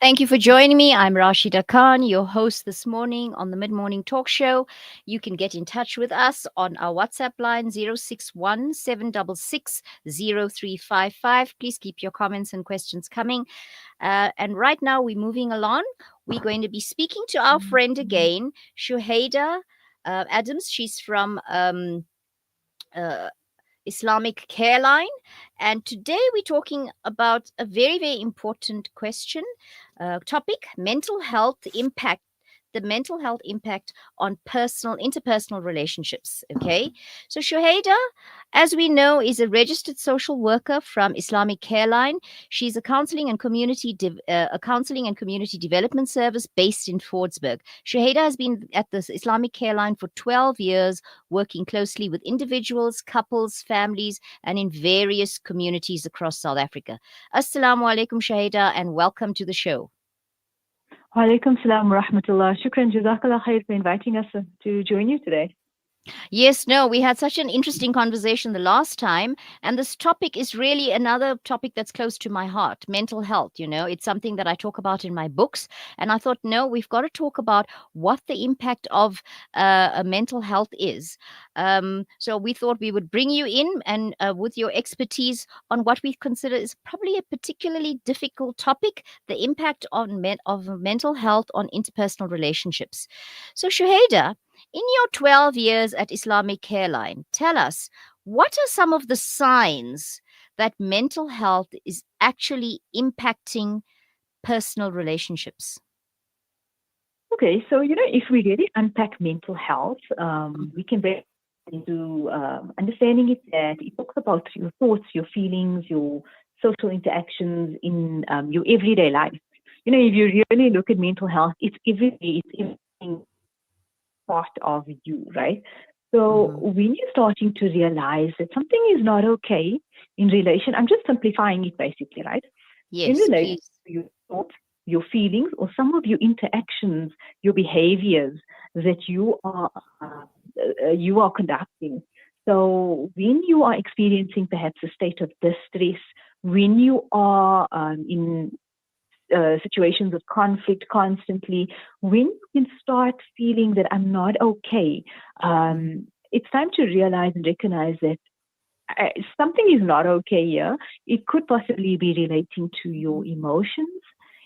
Thank you for joining me. I'm Rashida Khan, your host this morning on the Mid Morning Talk Show. You can get in touch with us on our WhatsApp line 061 Please keep your comments and questions coming. And right now, we're moving along. We're going to be speaking to our friend again, Shuhaida Adams. She's from uh, Islamic Careline. And today we're talking about a very, very important topic, the mental health impact on interpersonal relationships. Okay. So Shuhaida, as we know, is a registered social worker from Islamic Careline. She's a counseling and community development service based in Fordsburg. Shuhaida has been at the Islamic Careline for 12 years, working closely with individuals, couples, families, and in various communities across South Africa. Assalamu alaikum, Shuhaida, and welcome to the show. Walaikum salam wa rahmatullah. Shukran, jazakallah khair for inviting us to join you today. Yes, no, we had such an interesting conversation the last time. And this topic is really another topic that's close to my heart, mental health. It's something that I talk about in my books. And I thought, no, we've got to talk about what the impact of a mental health is. So we thought we would bring you in and with your expertise on what we consider is probably a particularly difficult topic, the impact of mental health on interpersonal relationships. So, Shuhaida, in your 12 years at Islamic Careline, tell us, what are some of the signs that mental health is actually impacting personal relationships? Okay, so if we really unpack mental health, we can break it into understanding it that it talks about your thoughts, your feelings, your social interactions in your everyday life. If you really look at mental health, it's everything part of you, right? So when you're starting to realize that something is not okay in relation, I'm just simplifying it basically, right? Yes, in relation please. to your thoughts, your feelings, or some of your interactions, your behaviors that you are conducting. So when you are experiencing perhaps a state of distress, when you are in situations of conflict constantly, when you can start feeling that I'm not okay, it's time to realize and recognize that something is not okay here. It could possibly be relating to your emotions.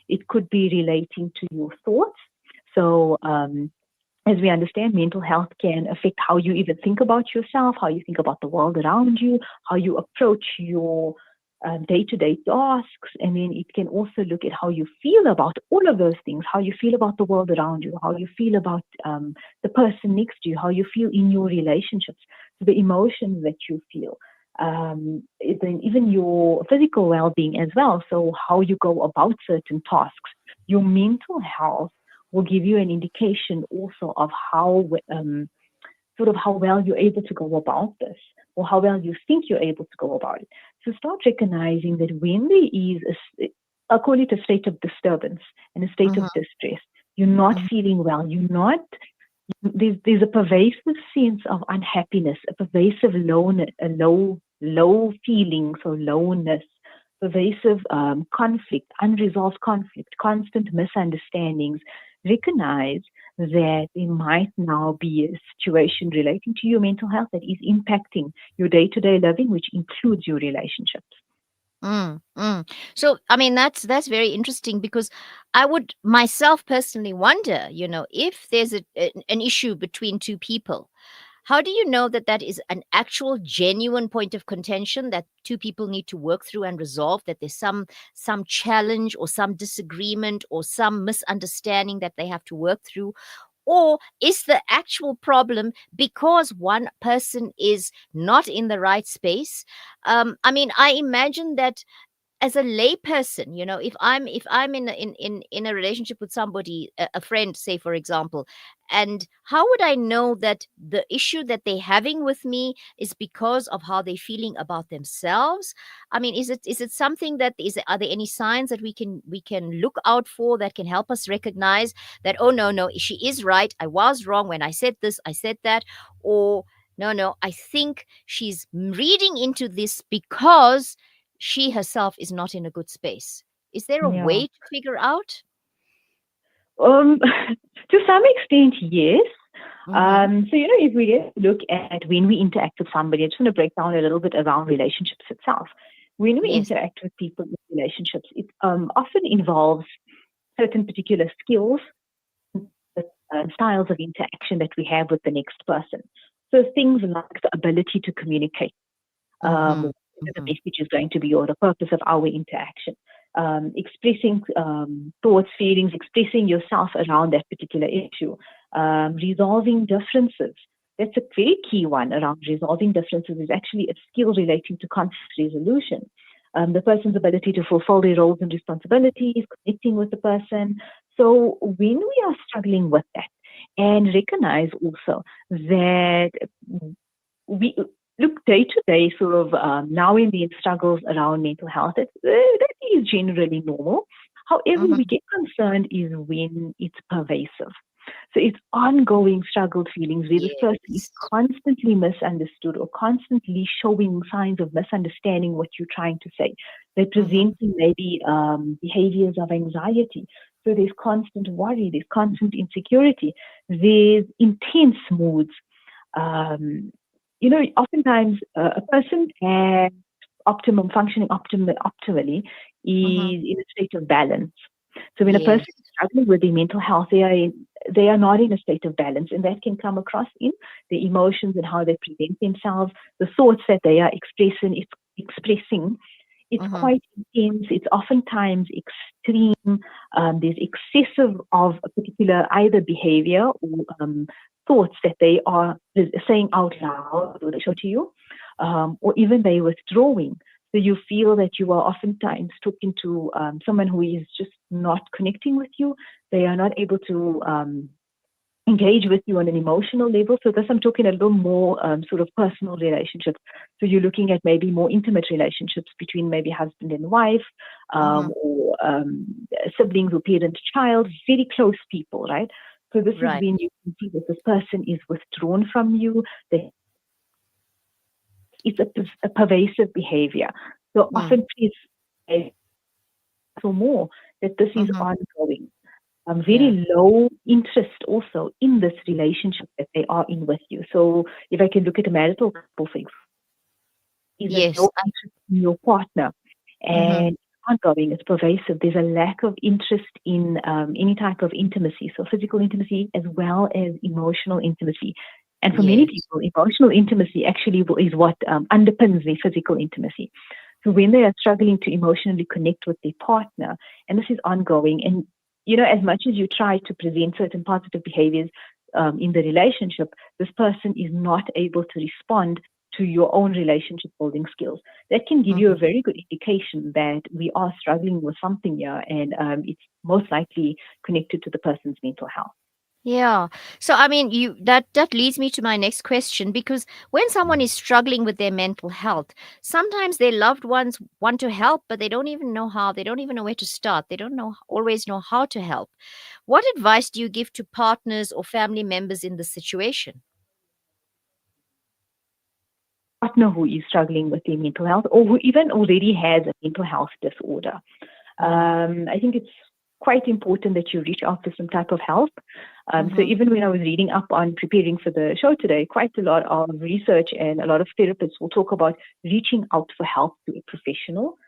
It could be relating to your thoughts. So, as we understand, mental health can affect how you even think about yourself, how you think about the world around you, how you approach your day-to-day tasks, and then it can also look at how you feel about all of those things, how you feel about the world around you, how you feel about the person next to you, how you feel in your relationships, the emotions that you feel, even your physical well-being as well. So how you go about certain tasks, your mental health will give you an indication also of how how well you're able to go about this, or how well you think you're able to go about it. So start recognizing that when there is I'll call it a state of disturbance and a state of distress, you're not feeling well, there's a pervasive sense of unhappiness, a pervasive low feeling, so lowness, pervasive conflict, unresolved conflict, constant misunderstandings. Recognize that there might now be a situation relating to your mental health that is impacting your day-to-day living, which includes your relationships. So, I mean, that's very interesting, because I would myself personally wonder, if there's an issue between two people, how do you know that that is an actual genuine point of contention that two people need to work through and resolve, that there's some challenge or some disagreement or some misunderstanding that they have to work through? Or is the actual problem because one person is not in the right space? I mean, I imagine that as a layperson, if I'm in a relationship with somebody, a friend, say for example, and how would I know that the issue that they're having with me is because of how they're feeling about themselves? I mean, is it something that are there any signs that we can look out for that can help us recognize that, oh, no, she is right, I was wrong when I said this, I said that? Or no, I think she's reading into this because she herself is not in a good space? Is there a Yeah. way to figure out? To some extent, yes. Mm-hmm. So, if we just look at when we interact with somebody, I just want to break down a little bit around relationships itself. When we Yes. interact with people in relationships, it often involves certain particular skills, styles of interaction that we have with the next person. So things like the ability to communicate, Mm-hmm. whether the Mm-hmm. message is going to be or the purpose of our interaction. Expressing thoughts, feelings, expressing yourself around that particular issue, resolving differences. That's a very key one around resolving differences is actually a skill relating to conflict resolution. The person's ability to fulfill their roles and responsibilities, connecting with the person. So when we are struggling with that, and recognize also that we look day to day sort of now and then struggles around mental health. That is generally normal. However, we Mm-hmm. get concerned is when it's pervasive. So it's ongoing struggled feelings where this person is Yes. constantly misunderstood or constantly showing signs of misunderstanding what you're trying to say. They're Mm-hmm. presenting maybe behaviors of anxiety. So there's constant worry, there's constant insecurity, there's intense moods. Um, oftentimes a person at optimum functioning optimally Mm-hmm. is in a state of balance. So when a person Yes. is struggling with their mental health, they are not in a state of balance, and that can come across in the emotions and how they present themselves, the thoughts that they are expressing. It's Mm-hmm. quite intense. It's oftentimes extreme. There's excessive of a particular either behavior or thoughts that they are saying out loud or they show to you, or even they withdrawing. So you feel that you are oftentimes talking to someone who is just not connecting with you. They are not able to engage with you on an emotional level. So this I'm talking a little more sort of personal relationships. So you're looking at maybe more intimate relationships between maybe husband and wife, Mm-hmm. or siblings or parent child, very close people, right? So this is Right. when you can see that this person is withdrawn from you. It's a pervasive behavior. So Mm. often please or more that this is Mm-hmm. ongoing. Yeah. Very low interest also in this relationship that they are in with you. So if I can look at a marital couple, for example, is a Yes. low interest in your partner Mm-hmm. and ongoing, it's pervasive. There's a lack of interest in any type of intimacy, so physical intimacy as well as emotional intimacy. And for many Yes. people, emotional intimacy actually is what underpins their physical intimacy. So when they are struggling to emotionally connect with their partner, and this is ongoing, and as much as you try to present certain positive behaviors in the relationship, this person is not able to respond to your own relationship building skills. That can give you a Mm-hmm. very good indication that we are struggling with something here, and it's most likely connected to the person's mental health. Yeah. So I mean, that leads me to my next question, because when someone is struggling with their mental health, sometimes their loved ones want to help, but they don't even know how. They don't even know where to start. They don't know always know how to help. What advice do you give to partners or family members in this situation? Partner who is struggling with their mental health or who even already has a mental health disorder. Mhm. I think it's quite important that you reach out for some type of help. So Mhm. even when I was reading up on preparing for the show today, quite a lot of research and a lot of therapists will talk about reaching out for help to a professional.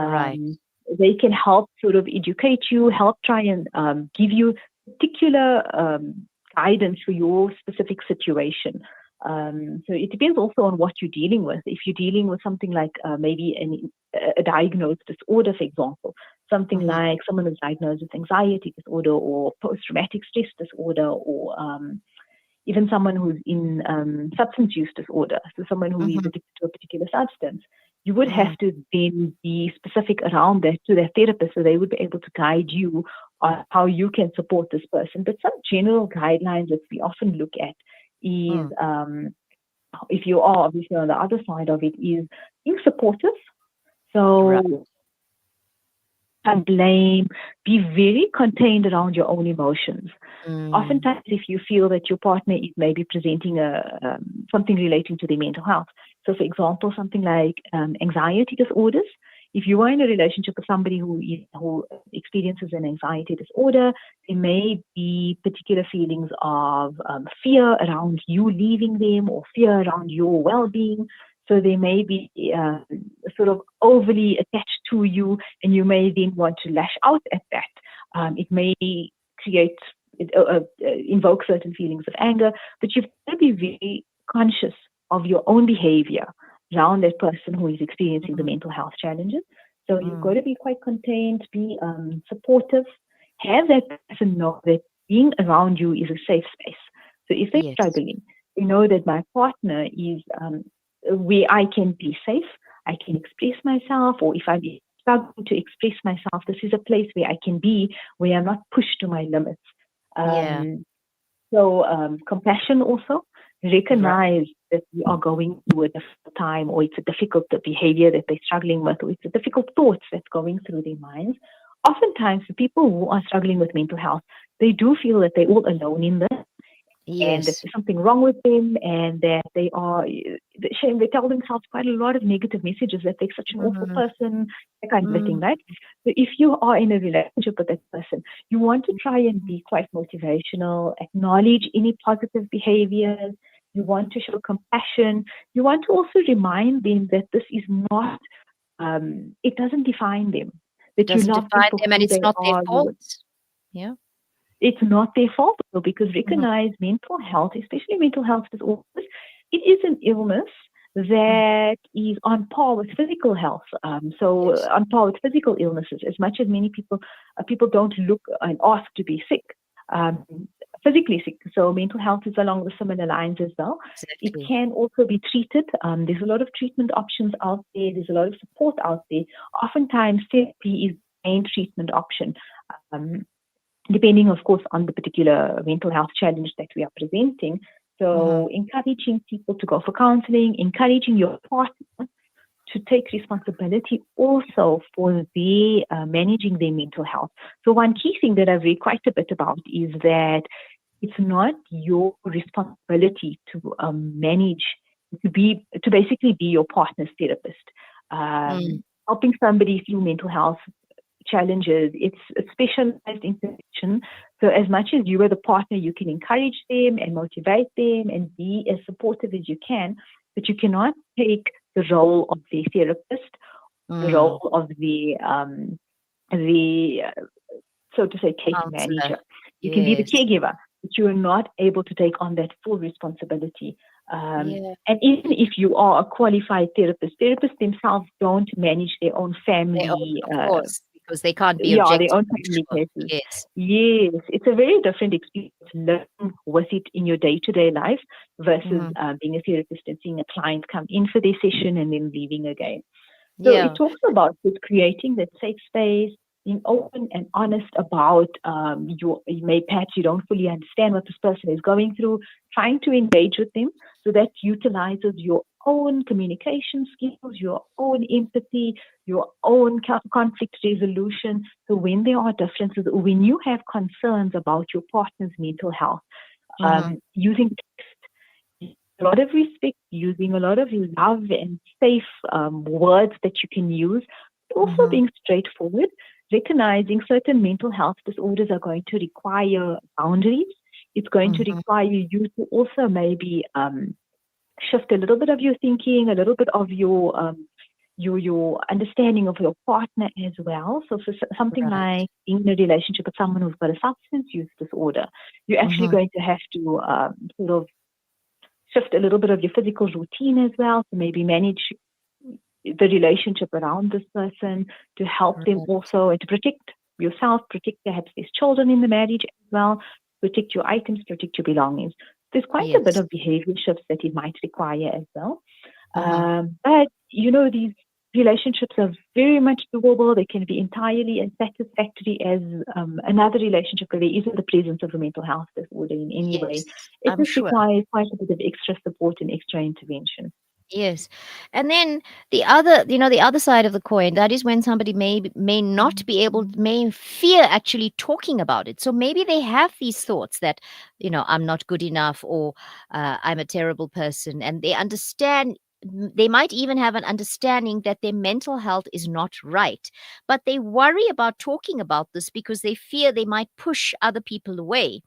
Right. Um, they can help sort of educate you, help try and give you particular guidance for your specific situation. So it depends also on what you're dealing with. If you're dealing with something like maybe a diagnosed disorder, for example, something Mhm. like someone is diagnosed with anxiety disorder or post-traumatic stress disorder, or even someone who's in substance use disorder, so someone who is Mhm. addicted to a particular substance, you would Mhm. have to then be specific around that to their therapist so they would be able to guide you on how you can support this person. But some general guidelines that we often look at is if you are obviously on the other side of it, is being supportive. Right. So and blame, be very contained around your own emotions. Mm. Oftentimes, if you feel that your partner is maybe presenting something relating to their mental health, so for example, something like anxiety disorders, If you are in a relationship with somebody who experiences an anxiety disorder, there may be particular feelings of fear around you leaving them or fear around your well-being. So they may be sort of overly attached to you, and you may then want to lash out at that. It may create, invoke certain feelings of anger, but you've got to be very conscious of your own behavior around that person who is experiencing the Mm, mental health challenges. So you've got mm. to be quite contained, be supportive, have that person know that being around you is a safe space. So if they're Yes. struggling, they know that my partner is where I can be safe, I can express myself, or if I'm struggling to express myself, this is a place where I can be, where I'm not pushed to my limits. Yeah. Um, so compassion also, Right. recognize that you are going through a difficult time, or it's a difficult behavior that they're struggling with, or it's a difficult thoughts that's going through their minds. Oftentimes, the people who are struggling with mental health, they do feel that they're all alone in this, and that Yes. there's something wrong with them, and that they are shame. They tell themselves quite a lot of negative messages that they're such an awful Mm, person, that kind of thing, mm, right? So if you are in a relationship with that person, you want to try and be quite motivational, acknowledge any positive behaviors. You want to show compassion. You want to also remind them that this is not, it doesn't define them. it That you doesn't love them define for them and who it's they not their are. fault. Yeah. It's not their fault though, because Mhm, recognize mental health, especially mental health disorders, it is an illness mm. that is on par with physical health. So Yes. on par with physical illnesses, as much as many people don't look and ask to be sick, um, physically sick. So mental health is along the similar lines as well. It Exactly. can also be treated. There's a lot of treatment options out there. There's a lot of support out there. Oftentimes, therapy is the main treatment option. Um, Depending, of course, on the particular mental health challenge that we are presenting. Mhm, So, encouraging people to go for counseling, encouraging your partner to take responsibility also for managing their mental health. So, one key thing that I've read quite a bit about is that it's not your responsibility to manage, to basically be your partner's therapist. mm. Helping somebody through mental health challenges. It's a specialized intervention. So as much as you are the partner, you can encourage them and motivate them and be as supportive as you can, but you cannot take the role of the therapist, the Mm. role of the so to say, case Counselor. manager. You can be the Yes. caregiver, but you are not able to take on that full responsibility. Yeah. And even if you are a qualified therapist, therapists themselves don't manage their own Their own, family, of course, because they can't be yeah, their objective, own I'm family sure. cases. Yes. Yes, it's a very different experience living with it in your day-to-day life versus Mhm. being a therapist and seeing a client come in for their session and then leaving again. So it Yeah. talks about just creating that safe space, being open and honest about you may perhaps you don't fully understand what this person is going through, trying to engage with them. So that utilizes your own communication skills, your own empathy, your own conflict resolution. So when there are differences, or when you have concerns about your partner's mental health, Mhm. using a lot of respect, using a lot of love and safe words that you can use, but also Mhm. being straightforward, recognizing certain mental health disorders are going to require boundaries. It's going to Mhm. require you to also maybe shift a little bit of your thinking, a little bit of your understanding of your partner as well. So for something Right. like being in a relationship with someone who's got a substance use disorder, you're actually Mhm. going to have to sort of shift a little bit of your physical routine as well to maybe manage the relationship around this person, to help them Right. also and to protect yourself, protect perhaps these children in the marriage as well, protect your items, protect your belongings. There's quite a bit Yes. of behavior shifts that it might require as well. Mhm. But these relationships are very much doable. They can be entirely as satisfactory as another relationship where there isn't the presence of a mental health disorder in any way. Yes. It I'm just sure. requires quite a bit of extra support and extra intervention. Yes. And then the other side of the coin, that is when somebody may not be able, may fear actually talking about it. So maybe they have these thoughts that, I'm not good enough, or I'm a terrible person, and they understand they might even have an understanding that their mental health is not right, but they worry about talking about this because they fear they might push other people away.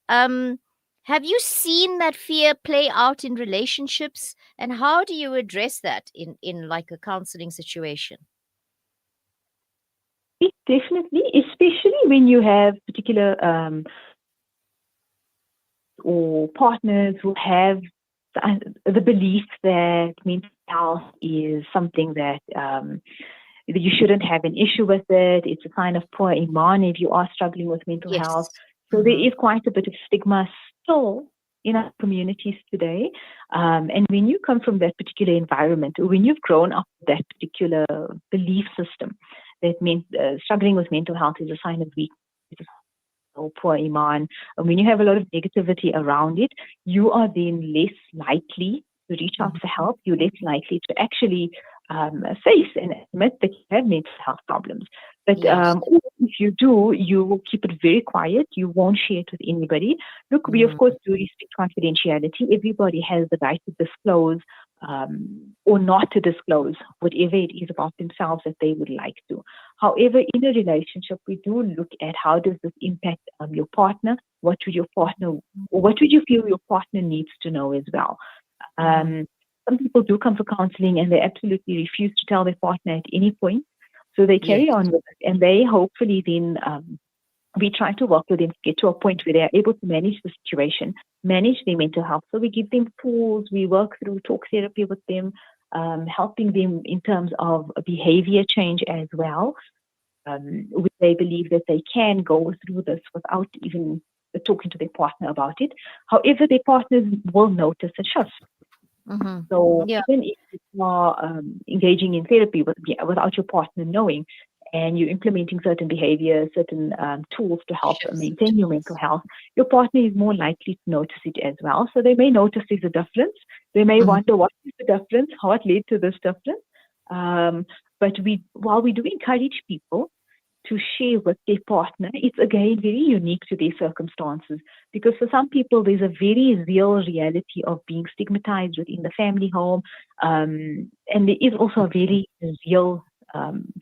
um have you seen that fear play out in relationships, and how do you address that in like a counseling situation? It definitely, especially when you have particular or partners who have the belief that mental health is something that you shouldn't have an issue with it. It's a sign of poor iman if you are struggling with mental health. Yes. So there Mm-hmm. is quite a bit of stigma still in our communities today. And when you come from that particular environment, or when you've grown up with that particular belief system, that struggling with mental health is a sign of weakness or poor iman, and when you have a lot of negativity around it, you are then less likely to reach out for Mm-hmm. help. You're less likely to actually face and admit that you have mental health problems. But Yes. or if you do, you will keep it very quiet. You won't share it with anybody. Look, we of Mm. course do respect confidentiality. Everybody has the right to disclose or not to disclose whatever it is about themselves that they would like to. However, in a relationship, we do look at how does this impact your partner? What would your partner, or what would you feel your partner needs to know as well? Mm-hmm. Um, some people do come for counseling and they absolutely refuse to tell their partner at any point. So they Yes. carry on with it, and they hopefully then we try to work with them to get to a point where they're able to manage the situation, manage their mental health. So we give them tools, we work through talk therapy with them, helping them in terms of a behavior change as well. They believe that they can go through this without even talking to their partner about it. However, their partners will notice a shift. Mm-hmm. So Yeah. even if you are engaging in therapy without your partner knowing, and you're implementing certain behaviors, certain tools to help Shifts. maintain your mental health, your partner is more likely to notice it as well. So they may notice there's a difference. They may Mhm. wonder what is the difference, what led to this difference. Um, but while we do encourage people to share with their partner, it's again very unique to their circumstances. Because for some people, there's a very real reality of being stigmatized within the family home. And there is also a very real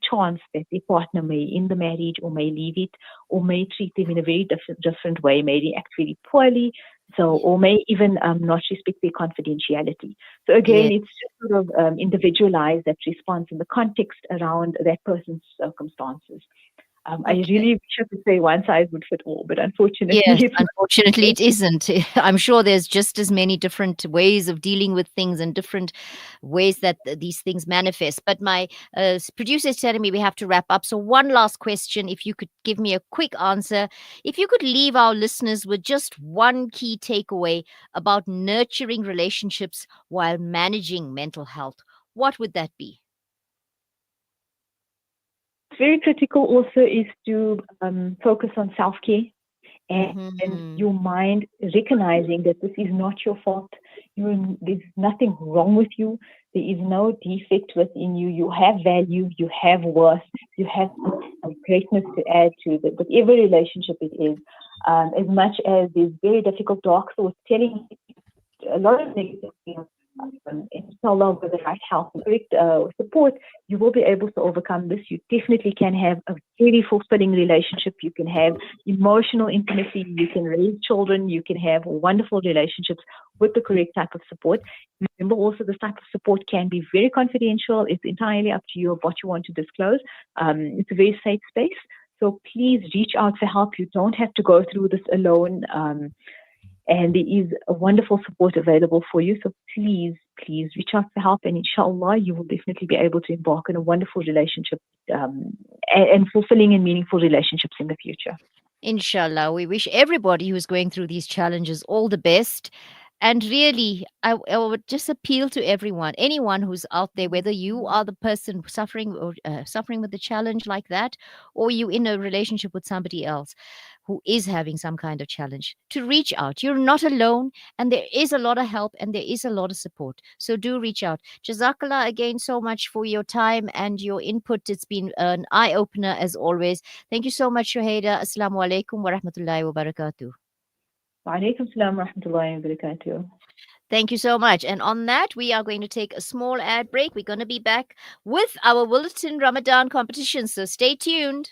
chance that their partner may end the marriage or may leave it or may treat them in a very different way, may react very poorly. So, Yeah. or may even not respect their confidentiality. So again, Yeah. it's just sort of individualize that response in the context around that person's circumstances. I Okay. really wish I could say one size would fit all, but unfortunately, Yes, it's not the unfortunately, case. it isn't. I'm sure there's just as many different ways of dealing with things and different ways that these things manifest. But my producer is telling me we have to wrap up. So, one last question, if you could give me a quick answer. If you could leave our listeners with just one key takeaway about nurturing relationships while managing mental health, what would that be? Very critical also is to focus on self care and Mm-hmm. your mind recognizing that this is not your fault. There's nothing wrong with you. There is no defect within you. You have value. You have worth. You have some greatness to add to whatever relationship it is. As much as there's very difficult dark thoughts telling a lot of negative things, inshallah, with the right help and correct support, you will be able to overcome this. You definitely can have a very fulfilling relationship. You can have emotional intimacy. You can raise children. You can have wonderful relationships with the correct type of support. Remember also, this type of support can be very confidential. It's entirely up to you of what you want to disclose. It's a very safe space. So please reach out for help. You don't have to go through this alone. And there is a wonderful support available for you. So please reach out for help, and inshallah, you will definitely be able to embark on a wonderful relationship and fulfilling and meaningful relationships in the future. Inshallah, we wish everybody who's going through these challenges all the best. And really, I would just appeal to everyone, anyone who's out there, whether you are the person suffering or suffering with a challenge like that, or you in a relationship with somebody else who is having some kind of challenge, to reach out. You're not alone, and there is a lot of help and there is a lot of support. So do reach out. Jazakallah again so much for your time and your input. It's been an eye opener as always. Thank you so much, Shuhaida. Assalamu alaikum wa rahmatullahi wa barakatuh. Wa alaikum salam wa rahmatullahi wa barakatuh. Thank you so much. And on that, we are going to take a small ad break. We're going to be back with our Willerton Ramadan competition. So stay tuned.